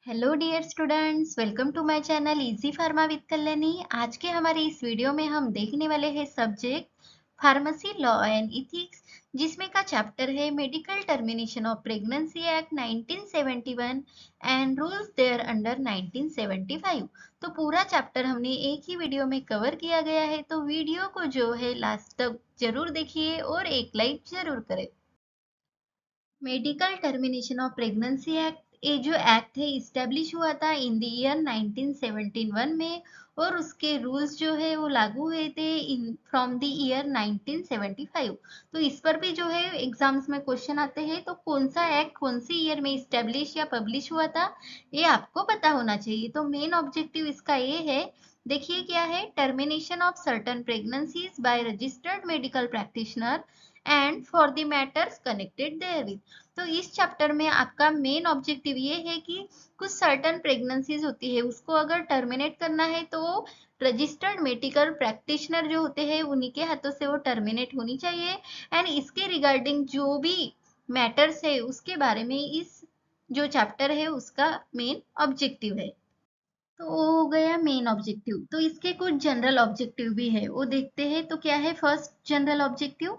Hello dear students, welcome to my channel easy pharma with Kalyani. आज के हमारे इस वीडियो में हम देखने वाले हैं subject pharmacy law and ethics, जिसमें का चैप्टर है medical termination of pregnancy act 1971 and rules thereunder 1975। तो पूरा चैप्टर हमने एक ही वीडियो में कवर किया गया है, तो वीडियो को जो है लास्ट तक जरूर देखिए और एक लाइक जरूर करें। Medical termination of pregnancy act, ये जो एक्ट है इस्टेब्लिश हुआ था इन द ईयर 1971 में, और उसके रूल्स जो है वो लागू हुए थे इन फ्रॉम द ईयर 1975। तो इस पर भी जो है एग्जाम्स में क्वेश्चन आते हैं, तो कौन सा एक्ट कौन सी ईयर में इस्टेब्लिश या पब्लिश हुआ था ये आपको पता होना चाहिए। तो मेन ऑब्जेक्टिव इसका ये है, देखिए क्या है, termination of certain pregnancies by registered medical practitioner and for the matters connected therewith. तो इस चैप्टर में आपका मेन ऑब्जेक्टिव ये है कि कुछ सर्टन प्रेगनेंसीज होती है, उसको अगर टर्मिनेट करना है तो रजिस्टर्ड मेडिकल प्रैक्टिशनर जो होते हैं उन्हीं के हाथों से वो टर्मिनेट होनी चाहिए। एंड इसके रिगार्डिंग जो भी मैटर्स है उसके बारे में इस जो चैप्टर है उसका मेन ऑब्जेक्टिव है। तो वो हो गया मेन ऑब्जेक्टिव। तो इसके कुछ जनरल ऑब्जेक्टिव भी है, वो देखते हैं। तो क्या है first general objective,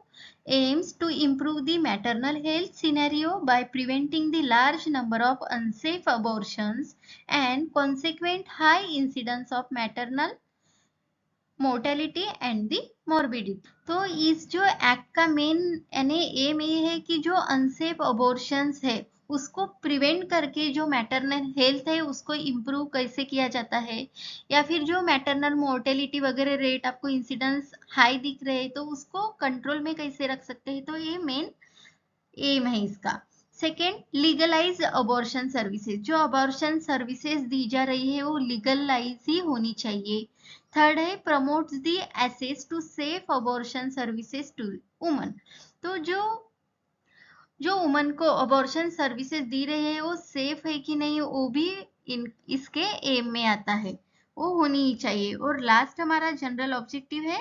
aims to improve the maternal health scenario by preventing the large number of unsafe abortions and consequent high incidence of maternal mortality and the morbidity. तो इस जो एक्ट का मेन यानी एम ये है कि जो unsafe abortions है उसको प्रिवेंट करके जो मैटरनल हेल्थ है उसको इम्प्रूव कैसे किया जाता है, या फिर जो मैटरनल मोर्टेलिटी वगैरह रेट आपको इंसिडेंस हाई दिख रहे हैं तो उसको कंट्रोल में कैसे रख सकते हैं। तो ये मेन एम है इसका। सेकेंड, लीगलाइज अबॉर्शन सर्विसेज, जो अबॉर्शन सर्विसेज दी जा रही है वो लीगलाइज ही होनी चाहिए। थर्ड है, promotes the access to safe abortion services to women. तो जो जो वुमन को अबॉर्शन सर्विसेज दी रहे हैं वो सेफ है कि नहीं वो भी इसके एम में आता है, वो होनी ही चाहिए। और लास्ट हमारा जनरल ऑब्जेक्टिव है,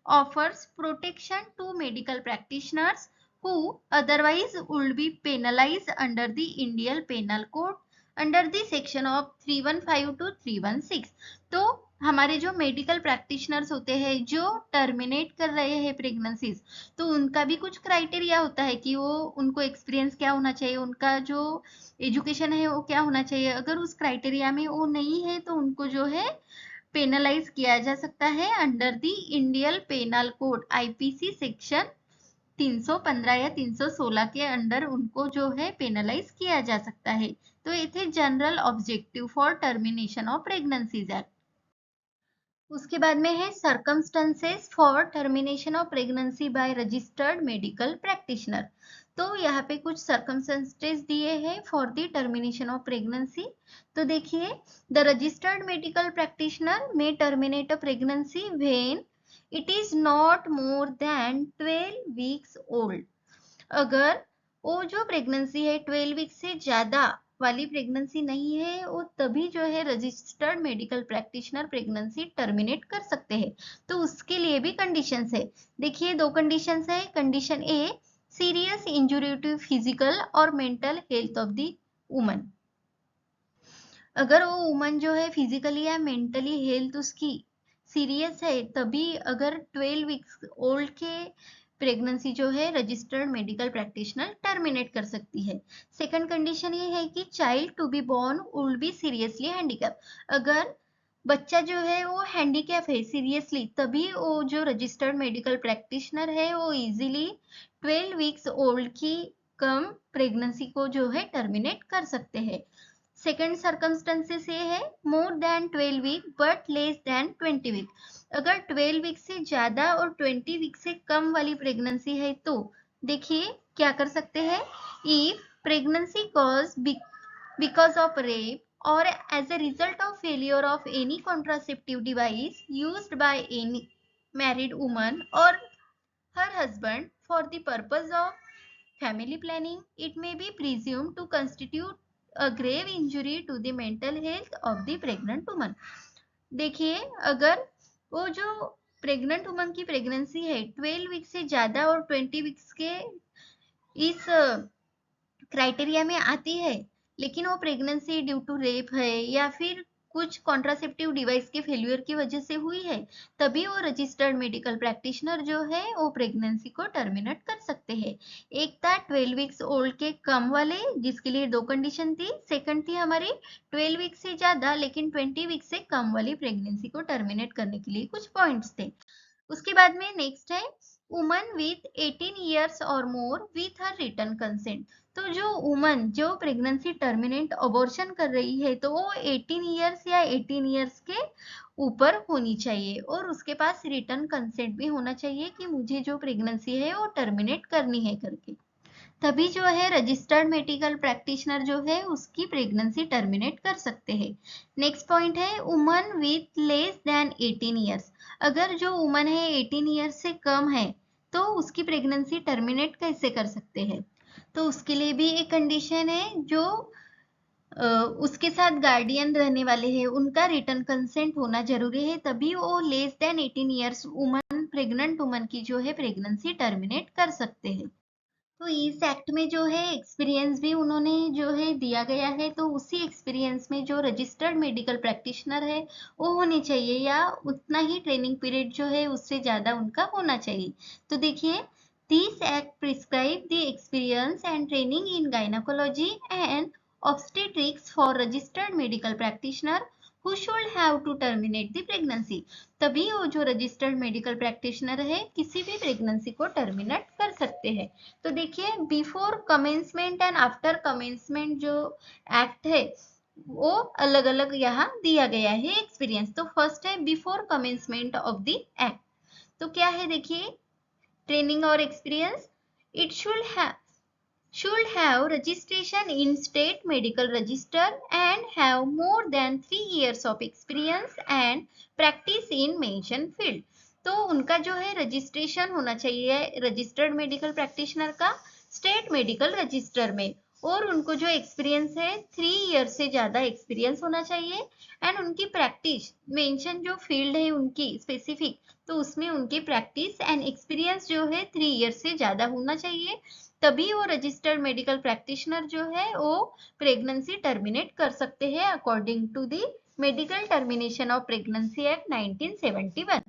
offers protection to medical practitioners who otherwise would be penalized under the Indian Penal Code under the section of 315 to 316। तो हमारे जो मेडिकल प्रैक्टिशनर्स होते हैं जो टर्मिनेट कर रहे हैं प्रेगनेंसीज, तो उनका भी कुछ क्राइटेरिया होता है कि वो उनको एक्सपीरियंस क्या होना चाहिए, उनका जो एजुकेशन है वो क्या होना चाहिए। अगर उस क्राइटेरिया में वो नहीं है तो उनको जो है पेनलाइज किया जा सकता है under the Indian penal code IPC section 315 या 316 के अंडर उनको जो है पेनलाइज किया जा सकता है। तो ये थे general objective for termination of pregnancies act. उसके बाद में है circumstances for termination of pregnancy bye registered medical practitioner. तो यहाँ पे कुछ सर्कमस्टेंसेस दिए हैं for the termination of pregnancy. तो देखिए, the registered medical practitioner may terminate a pregnancy when it is not more than 12 weeks old. अगर वो जो प्रेगनेंसी है 12 वीक से ज्यादा वाली प्रेगनेंसी नहीं है, वो तभी जो है registered medical practitioner pregnancy terminate कर सकते हैं। तो उसके लिए भी कंडीशंस है। देखिए दो कंडीशंस है। Condition A, serious injury to physical और mental health of the woman. अगर वो वुमन जो है फिजिकली या मेंटली हेल्थ उसकी सीरियस है तभी अगर 12 वीक्स ओल्ड के प्रेगनेंसी जो है रजिस्टर्ड मेडिकल प्रैक्टिशनर टर्मिनेट कर सकती है। सेकंड कंडीशन ये है कि child to be born will be seriously handicap. अगर बच्चा जो है वो हैंडीकैप है सीरियसली, तभी वो जो रजिस्टर्ड मेडिकल प्रैक्टिशनर है वो इजीली 12 वीक्स ओल्ड की कम प्रेगनेंसी को जो है टर्मिनेट कर सकते हैं। सेकेंड सर्कमस्टेंसेस ये है, more than 12 week but less than 20 week. अगर 12 वीक से ज्यादा और 20 वीक से कम वाली प्रेगनेंसी है तो देखिए क्या कर सकते हैं। If pregnancy cause because of rape or as a result of failure of any contraceptive device used by any married woman or her husband for the purpose of family planning, it may be presumed to constitute a grave injury to the mental health of the pregnant woman। देखिए, अगर वो जो pregnant woman की pregnancy है 12 week से ज्यादा और 20 weeks के इस क्राइटेरिया में आती है, लेकिन वो प्रेगनेंसी ड्यू टू रेप है या फिर कुछ कॉन्ट्रासेप्टिव डिवाइस के फेल्यूर की वजह से हुई है, तभी वो रजिस्टर्ड मेडिकल प्रैक्टिशनर जो है वो प्रेगनेंसी को टर्मिनेट कर सकते हैं। एक था 12 वीक्स ओल्ड के कम वाले, जिसके लिए दो कंडीशन थी। सेकंड थी हमारी 12 वीक्स से ज्यादा लेकिन 20 वीक्स से कम वाली प्रेगनेंसी को टर्मिनेट करने के लिए कुछ पॉइंट्स थे। उसके बाद में नेक्स्ट है वुमन विथ 18 ईयर्स और more with her return consent. तो जो वुमन जो प्रेगनेंसी टर्मिनेट अबॉर्शन कर रही है तो वो 18 ईयर्स या 18 ईयर्स के ऊपर होनी चाहिए और उसके पास रिटर्न कंसेंट भी होना चाहिए कि मुझे जो प्रेगनेंसी है वो टर्मिनेट करनी है करके, तभी जो है रजिस्टर्ड मेडिकल प्रैक्टिशनर जो है उसकी प्रेगनेंसी टर्मिनेट कर सकते हैं। नेक्स्ट पॉइंट है woman with less than 18 years. अगर जो वुमन है 18 ईयर्स से कम है तो उसकी प्रेगनेंसी टर्मिनेट कैसे कर सकते हैं? तो उसके लिए भी एक कंडीशन है, जो उसके साथ गार्डियन रहने वाले हैं उनका रिटर्न कंसेंट होना जरूरी है, तभी वो less than 18 years woman pregnant woman की जो है प्रेगनेंसी टर्मिनेट कर सकते हैं। तो इस एक्ट में जो है एक्सपीरियंस भी उन्होंने जो है दिया गया है, तो उसी एक्सपीरियंस में जो रजिस्टर्ड मेडिकल प्रैक्टिशनर है वो होने चाहिए या उतना ही ट्रेनिंग पीरियड जो है उससे ज्यादा उनका होना चाहिए। तो देखिए, this act prescribe the experience and training in gynaecology and obstetrics for registered medical practitioner who should have to terminate the pregnancy। तभी वो जो रजिस्टर्ड मेडिकल प्रैक्टिशनर है किसी भी प्रेगनेंसी को टर्मिनेट कर सकते हैं। तो देखिए, before commencement and after commencement जो एक्ट है वो अलग अलग यहाँ दिया गया है एक्सपीरियंस। तो फर्स्ट है before commencement of the act. तो क्या है देखिए, ट्रेनिंग और experience, it should have registration in state medical register and have more than 3 years of experience and practice in mentioned field। तो उनका जो है रजिस्ट्रेशन होना चाहिए रजिस्टर्ड मेडिकल प्रैक्टिशनर का स्टेट मेडिकल रजिस्टर में, और उनको जो एक्सपीरियंस है 3 ईयर से ज्यादा एक्सपीरियंस होना चाहिए एंड उनकी प्रैक्टिस मेंशन जो फील्ड है उनकी स्पेसिफिक, तो उसमें उनकी प्रैक्टिस एंड एक्सपीरियंस जो है 3 ईयर से ज्यादा होना चाहिए, तभी वो रजिस्टर्ड मेडिकल प्रैक्टिशनर जो है वो प्रेगनेंसी टर्मिनेट कर सकते हैं according to the medical termination of pregnancy act 1971।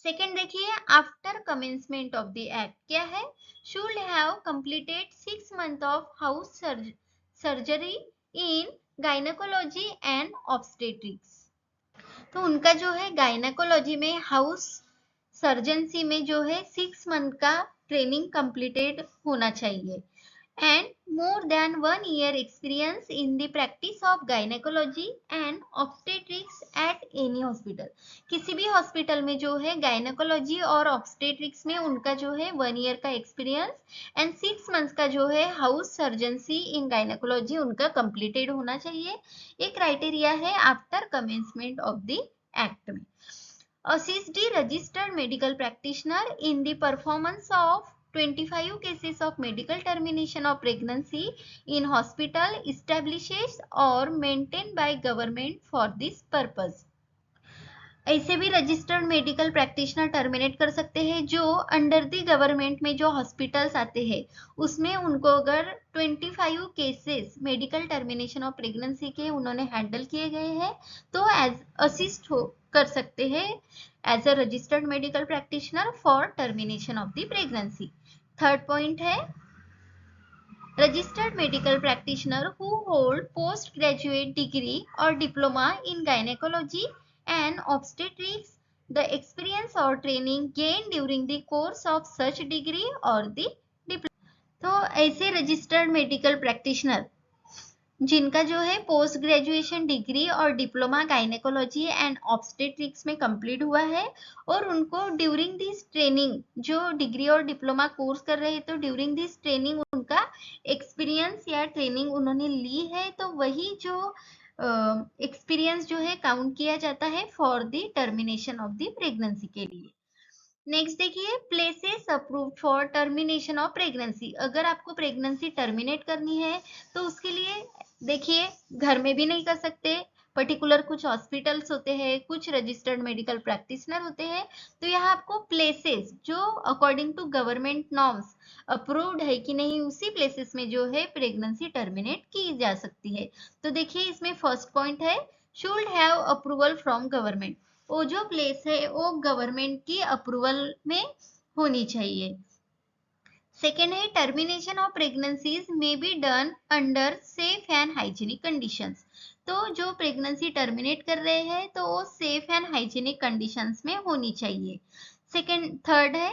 Second देखिए, after commencement of the act क्या है, should have completed 6 month of house surgery in gynaecology and obstetrics. तो उनका जो है गायनेकोलॉजी में हाउस सर्जेंसी में जो है 6 मंथ का ट्रेनिंग कंप्लीटेड होना चाहिए and more than 1 year experience in the practice of gynaecology and obstetrics at any hospital. किसी भी हॉस्पिटल में जो है गायनेकोलॉजी और ऑब्स्टेट्रिक्स में उनका जो है 1 ईयर का एक्सपीरियंस एंड 6 मंथ्स का जो है हाउस सर्जेंसी इन गायनेकोलॉजी उनका कंप्लीटेड होना चाहिए। ये क्राइटेरिया है after commencement of the act में। assist the registered medical practitioner in the performance of 25 cases of medical termination of pregnancy in hospital established or maintained by government for this purpose। ऐसे भी registered medical practitioner terminate कर सकते हैं जो under the government में जो hospitals आते हैं उसमें उनको अगर 25 cases medical termination of pregnancy के उन्होंने हैंडल किए गए हैं तो एज असिस्ट हो कर सकते हैं as a registered medical practitioner for termination of the pregnancy. Third point है registered medical practitioner who hold postgraduate degree or diploma in gynecology and obstetrics, the experience or training gained during the course of such degree or the diploma। तो ऐसे registered medical practitioner जिनका जो है post graduation degree और diploma gynaecology and obstetrics में complete हुआ है और उनको ड्यूरिंग दिस ट्रेनिंग जो डिग्री और डिप्लोमा कोर्स कर रहे हैं तो ड्यूरिंग दिस ट्रेनिंग उनका एक्सपीरियंस या ट्रेनिंग उन्होंने ली है, तो वही जो एक्सपीरियंस जो है काउंट किया जाता है for the termination of the pregnancy के लिए। नेक्स्ट देखिए, places approved for termination of pregnancy. अगर आपको प्रेगनेंसी टर्मिनेट करनी है तो उसके लिए देखिए घर में भी नहीं कर सकते, पर्टिकुलर कुछ हॉस्पिटल्स होते हैं, कुछ रजिस्टर्ड मेडिकल प्रैक्टिशनर होते हैं। तो यहाँ आपको प्लेसेस जो according to government norms approved है कि नहीं, उसी प्लेसेस में जो है प्रेगनेंसी टर्मिनेट की जा सकती है। तो देखिए इसमें फर्स्ट पॉइंट है should have approval from government. वो जो प्लेस है वो गवर्नमेंट की अप्रूवल में होनी चाहिए। सेकेंड है termination of pregnancies may be done under safe and hygienic conditions. तो जो प्रेगनेंसी टर्मिनेट कर रहे हैं तो वो सेफ एंड हाइजीनिक कंडीशंस में होनी चाहिए। थर्ड है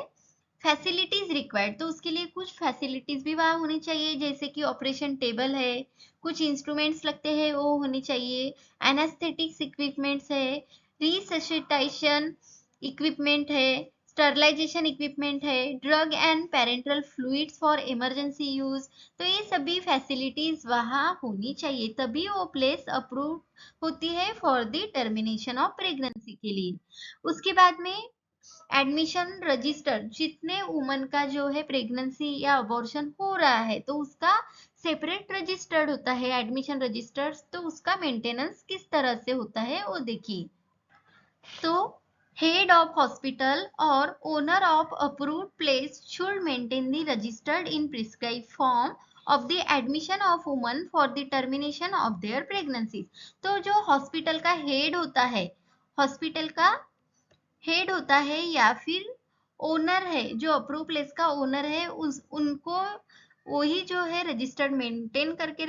फैसिलिटीज रिक्वायर्ड। तो उसके लिए कुछ फैसिलिटीज भी वहां होनी चाहिए, जैसे कि ऑपरेशन टेबल है, कुछ इंस्ट्रूमेंट्स लगते हैं वो होनी चाहिए, एनेस्थेटिक्स इक्विपमेंट्स है, रिससिटाइजेशन इक्विपमेंट है, स्टरलाइजेशन इक्विपमेंट है, drug and parental fluids for emergency use. तो ये सभी फैसिलिटीज वहां होनी चाहिए, तभी वो प्लेस अप्रूव होती है for the termination of pregnancy के लिए। उसके बाद में एडमिशन रजिस्टर, जितने वुमन का जो है प्रेगनेंसी या अबॉर्शन हो रहा है तो उसका सेपरेट रजिस्टर्ड होता है एडमिशन रजिस्टर। तो उसका मेंटेनेंस किस तरह से होता है वो देखिए। तो हेड ऑफ हॉस्पिटल और owner of approved place should maintain the registered in prescribe form of the admission of woman for the termination of there pregnancy. तो जो हॉस्पिटल का हेड होता है, हॉस्पिटल का हेड होता है या फिर ओनर है, जो अप्रूव प्लेस का ओनर है, उनको वही जो है रजिस्टर्ड मेंटेन करके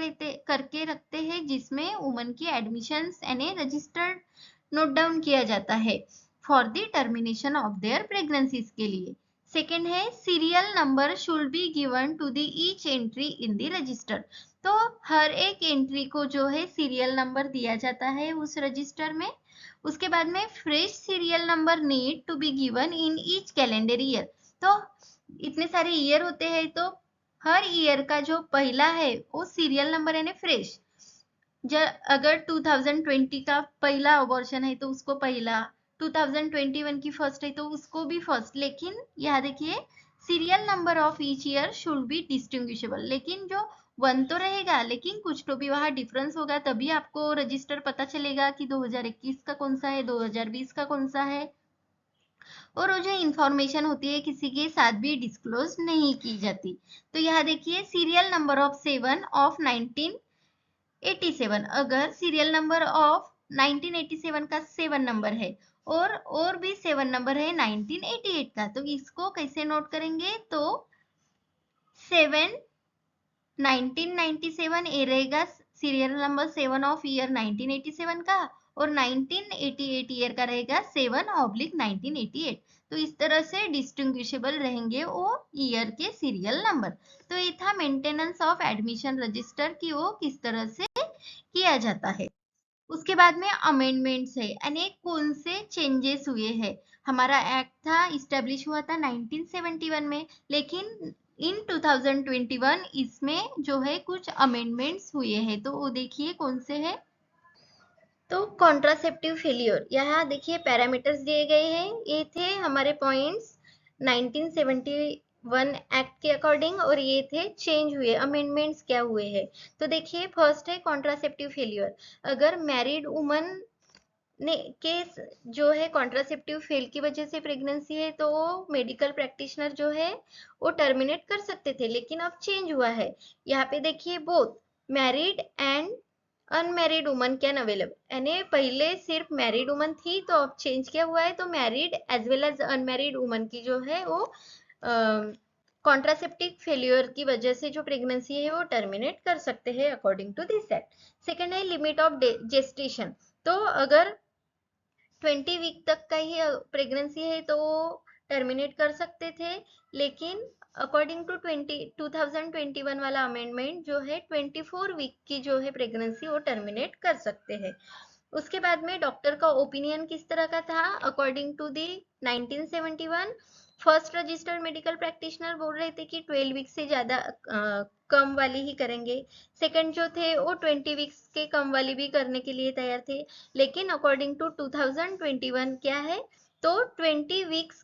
रखते हैं, जिसमें वुमन की एडमिशंस यानी रजिस्टर्ड नोट डाउन किया जाता है for the termination of their pregnancies के लिए। सेकेंड है serial number should be given to the each entry in the register. तो हर एक एंट्री को जो है सीरियल नंबर दिया जाता है उस रजिस्टर में। उसके बाद में fresh serial number need to be given in each calendar year. तो इतने सारे ईयर होते हैं तो हर ईयर का जो पहला है वो सीरियल नंबर यानी फ्रेश। अगर 2020 का पहला अबॉर्शन है तो उसको पहला, 2021 की फर्स्ट है तो उसको भी फर्स्ट। लेकिन यहाँ देखिए serial number of each year should be distinguishable. लेकिन जो वन तो रहेगा लेकिन कुछ तो भी वहां डिफरेंस होगा, तभी आपको रजिस्टर पता चलेगा कि 2021 का कौन सा है, 2020 का कौन सा है। और वो जो इंफॉर्मेशन होती है किसी के साथ भी डिस्क्लोज नहीं की जाती। तो यहाँ देखिए सीरियल नंबर ऑफ 7 ऑफ 1987, अगर सीरियल नंबर ऑफ 1987 का 7 नंबर है और भी 7 नंबर है 1988 का, तो इसको कैसे नोट करेंगे? तो 7 1997 ए रहेगा सीरियल नंबर 7 ऑफ ईयर 1987 का, और 1988 ईयर का रहेगा 7/1988। तो इस तरह से डिस्टिंग्विशेबल रहेंगे वो ईयर के सीरियल नंबर। तो ये था मेंटेनेंस ऑफ एडमिशन रजिस्टर की वो किस तरह से किया जाता है। उसके बाद में अमेंडमेंट्स है, यानी कौन से चेंजेस हुए हैं। हमारा एक्ट था इस्टेब्लिश हुआ था 1971 में, लेकिन इन 2021 इसमें जो है कुछ अमेंडमेंट्स हुए हैं। तो वो देखिए कौन से है। तो कॉन्ट्रासेप्टिव फेलियर, यहाँ देखिए पैरामीटर्स दिए गए हैं, ये थे हमारे पॉइंट्स 1971 एक्ट के अकॉर्डिंग, और ये थे चेंज हुए अमेंडमेंट्स क्या हुए हैं। तो देखिए फर्स्ट है कॉन्ट्रासेप्टिव फेलियर। अगर मैरिड वुमन ने के जो है कॉन्ट्रासेप्टिव फेल की वजह से प्रेगनेंसी है तो वो मेडिकल प्रैक्टिशनर जो है वो टर्मिनेट कर सकते थे, लेकिन अब चेंज हुआ है। यहाँ पे देखिए both married and unmarried woman can available, यानी पहले सिर्फ मैरिड वुमन थी तो अब चेंज क्या हुआ है, तो married as well as unmarried women की जो है वो कॉन्ट्रासेप्टिव फेल्यूर की वजह से जो प्रेगनेंसी है वो टर्मिनेट कर सकते हैं according to this act. Second है लिमिट ऑफ जेस्टेशन। तो अगर 20 वीक तक का ही प्रेगनेंसी है तो वो टर्मिनेट कर सकते थे, लेकिन अकॉर्डिंग टू 2021 वाला अमेंडमेंट जो है 24 वीक की जो है प्रेगनेंसी वो टर्मिनेट कर सकते हैं। उसके बाद में डॉक्टर का ओपिनियन किस तरह का था, according to the 1971 first registered medical practitioner बोल रहे थे कि 12 वीक से ज्यादा कम वाली ही करेंगे। सेकंड जो थे वो 20 वीक्स के कम वाली भी करने के लिए तैयार थे, लेकिन अकॉर्डिंग टू 2021 क्या है, तो 20 वीक्स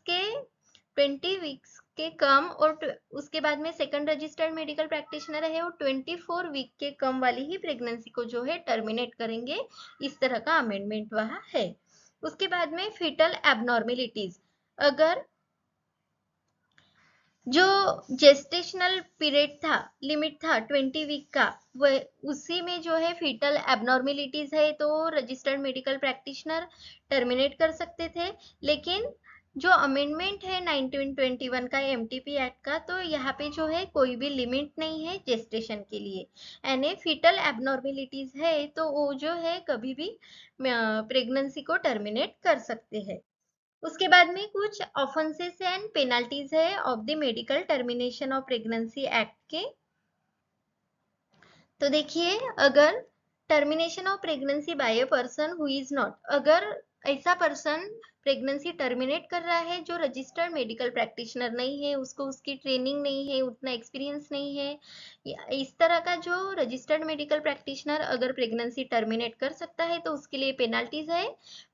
के कम और उसके बाद में सेकंड रजिस्टर्ड मेडिकल प्रैक्टिशनर है वो 24 वीक के कम वाली ही प्रेगनेंसी को जो है टर्मिनेट करेंगे। इस तरह का अमेंडमेंट वहाँ है। उसके बाद में फीटल एबनॉर्मेलिटीज, अगर जो जेस्टेशनल पीरियड था, लिमिट था 20 वीक का, वह उसी में जो है फीटल एबनॉर्मेलिटीज है तो रजिस्टर्ड मेडिकल प्रैक्टिशनर टर्मिनेट कर सकते थे। लेकिन जो अमेंडमेंट है 1921 का एमटीपी एक्ट का, तो यहाँ पे जो है कोई भी लिमिट नहीं है जेस्टेशन के लिए। यानी फीटल एबनॉर्मेलिटीज है तो वो जो है कभी भी प्रेगनेंसी को टर्मिनेट कर सकते हैं। उसके बाद में कुछ ऑफेंसेस एंड पेनल्टीज है of the medical termination of pregnancy act के। तो देखिए, अगर termination of pregnancy bye a person who is not, अगर ऐसा पर्सन प्रेगनेंसी टर्मिनेट कर रहा है जो रजिस्टर्ड मेडिकल प्रैक्टिशनर नहीं है, उसको उसकी ट्रेनिंग नहीं है, उतना एक्सपीरियंस नहीं है, इस तरह का जो रजिस्टर्ड मेडिकल प्रैक्टिशनर अगर प्रेगनेंसी टर्मिनेट कर सकता है तो उसके लिए पेनल्टीज है,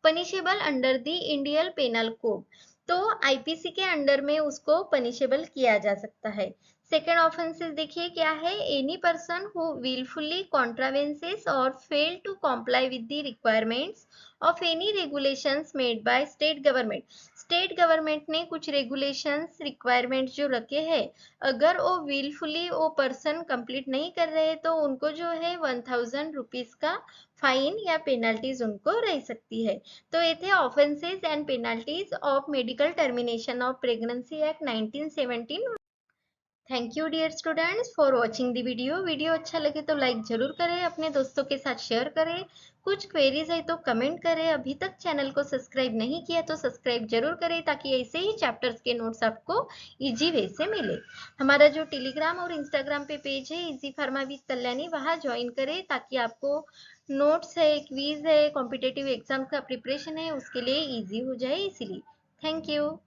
punishable under the Indian penal code. तो आईपीसी के अंडर में उसको पनिशेबल किया जा सकता है। सेकेंड ऑफेंसेस देखिए क्या है, any person who wilfully contravenes और fail to comply with the requirements of any regulations made by state government. State government ने कुछ रेगुलेशंस रिक्वायरमेंट्स जो रखे हैं, अगर वो विलफुली वो पर्सन कंप्लीट नहीं कर रहे तो उनको जो है 1000 रुपीज का फाइन या पेनल्टीज उनको रह सकती है। तो ये थे offences and penalties of medical termination of pregnancy act 1917। Thank you dear students for watching the video अच्छा लगे तो लाइक जरूर करें, अपने दोस्तों के साथ शेयर करें। कुछ क्वेरीज है तो कमेंट करें। अभी तक चैनल को सब्सक्राइब नहीं किया तो सब्सक्राइब जरूर करें ताकि ऐसे ही चैप्टर्स के नोट्स आपको इजी वे से मिले। हमारा जो टेलीग्राम और इंस्टाग्राम पे पेज है इजी फार्मा विद कल्याणी, वहाँ ज्वाइन करें ताकि आपको नोट्स है, क्विज है, कॉम्पिटेटिव एग्जाम का प्रिपरेशन है, उसके लिए ईजी हो जाए इसीलिए। Thank you.